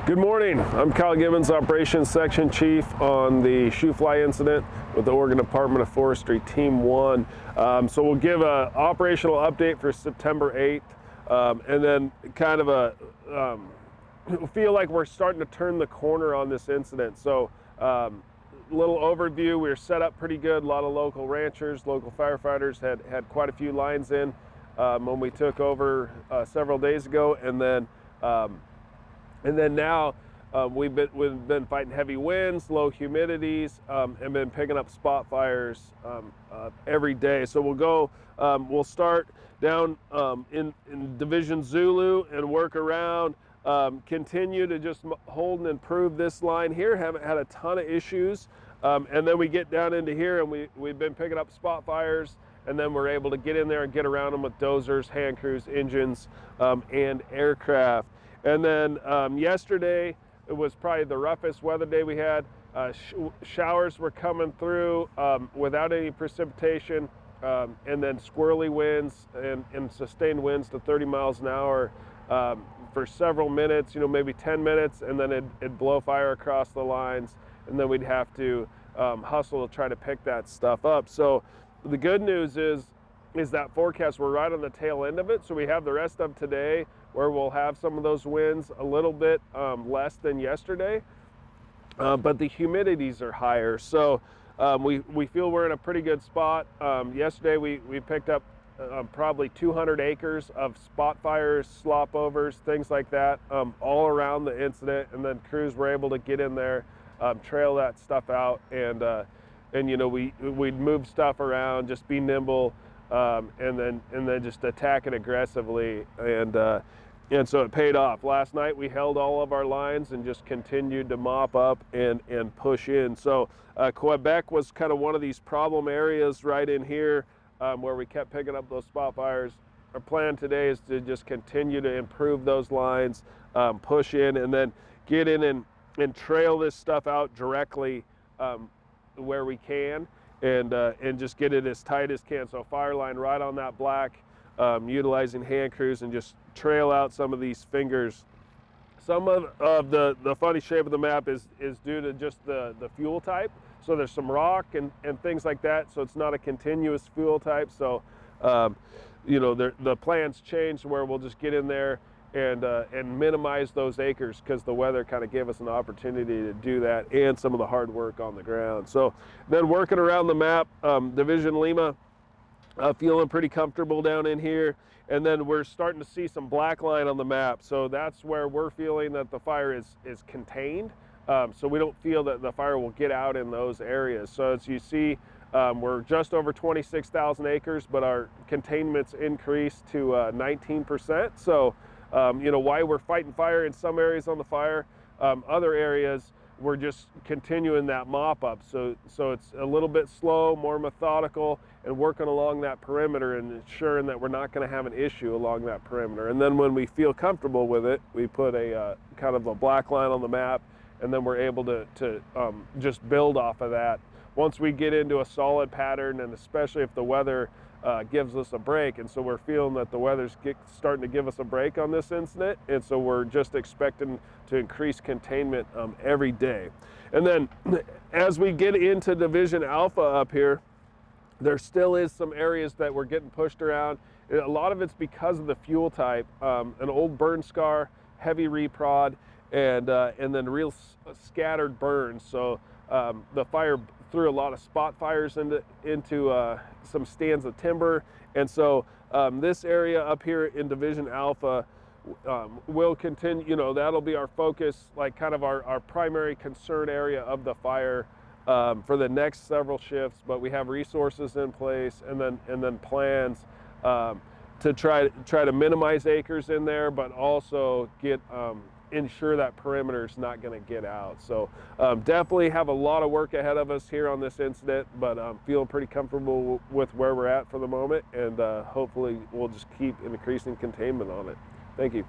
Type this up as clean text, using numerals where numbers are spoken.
Good morning. I'm Kyle Gibbons, Operations Section Chief on the shoe fly incident with the Oregon Department of Forestry Team 1. So we'll give an operational update for September 8th and then kind of feel like we're starting to turn the corner on this incident. So little overview, we were set up pretty good. A lot of local ranchers, local firefighters had quite a few lines in when we took over several days ago, and then now we've been fighting heavy winds, low humidities, and been picking up spot fires every day. So we'll start down in Division Zulu and work around, continue to just hold and improve this line here. Haven't had a ton of issues, and then we get down into here and we've been picking up spot fires, and then we're able to get in there and get around them with dozers, hand crews, engines, and aircraft. And then yesterday, it was probably the roughest weather day we had. Showers were coming through without any precipitation, and then squirrely winds and sustained winds to 30 miles an hour for several minutes, maybe 10 minutes, and then it'd blow fire across the lines, and then we'd have to hustle to try to pick that stuff up. So the good news is that forecast, we're right on the tail end of it. So we have the rest of today where we'll have some of those winds a little bit less than yesterday, but the humidities are higher. So we feel we're in a pretty good spot. Yesterday we picked up probably 200 acres of spot fires, slop overs, things like that, all around the incident. And then crews were able to get in there, trail that stuff out, and we'd move stuff around, just be nimble, and then just attack it aggressively, and so it paid off. Last night we held all of our lines and just continued to mop up and push in. So Quebec was kind of one of these problem areas right in here where we kept picking up those spot fires. Our plan today is to just continue to improve those lines, push in, and then get in and trail this stuff out directly where we can, and just get it as tight as can. So fire line right on that black, utilizing hand crews, and just trail out some of these fingers. Some of the funny shape of the map is due to just the fuel type. So there's some rock and things like that, so it's not a continuous fuel type. So the plans changed where we'll just get in there and minimize those acres, because the weather kind of gave us an opportunity to do that and some of the hard work on the ground. So then working around the map, Division Lima, feeling pretty comfortable down in here. And then we're starting to see some black line on the map. So that's where we're feeling that the fire is contained. So we don't feel that the fire will get out in those areas. So as you see, we're just over 26,000 acres, but our containment's increased to 19%. So why we're fighting fire in some areas on the fire, other areas we're just continuing that mop up. So it's a little bit slow, more methodical, and working along that perimeter and ensuring that we're not going to have an issue along that perimeter. And then when we feel comfortable with it, we put a kind of a black line on the map, and then we're able to just build off of that. Once we get into a solid pattern, and especially if the weather gives us a break, and so we're feeling that the weather's starting to give us a break on this incident, and so we're just expecting to increase containment every day. And then as we get into Division Alpha up here, there still is some areas that we're getting pushed around. A lot of it's because of the fuel type, an old burn scar, heavy reprod, and then real scattered burns. So the fire threw a lot of spot fires into some stands of timber, and so this area up here in Division Alpha will continue. That'll be our focus, like kind of our primary concern area of the fire for the next several shifts. But we have resources in place, and then plans to try to minimize acres in there, but also ensure that perimeter is not going to get out. So definitely have a lot of work ahead of us here on this incident, but feeling pretty comfortable with where we're at for the moment, and hopefully we'll just keep increasing containment on it. Thank you.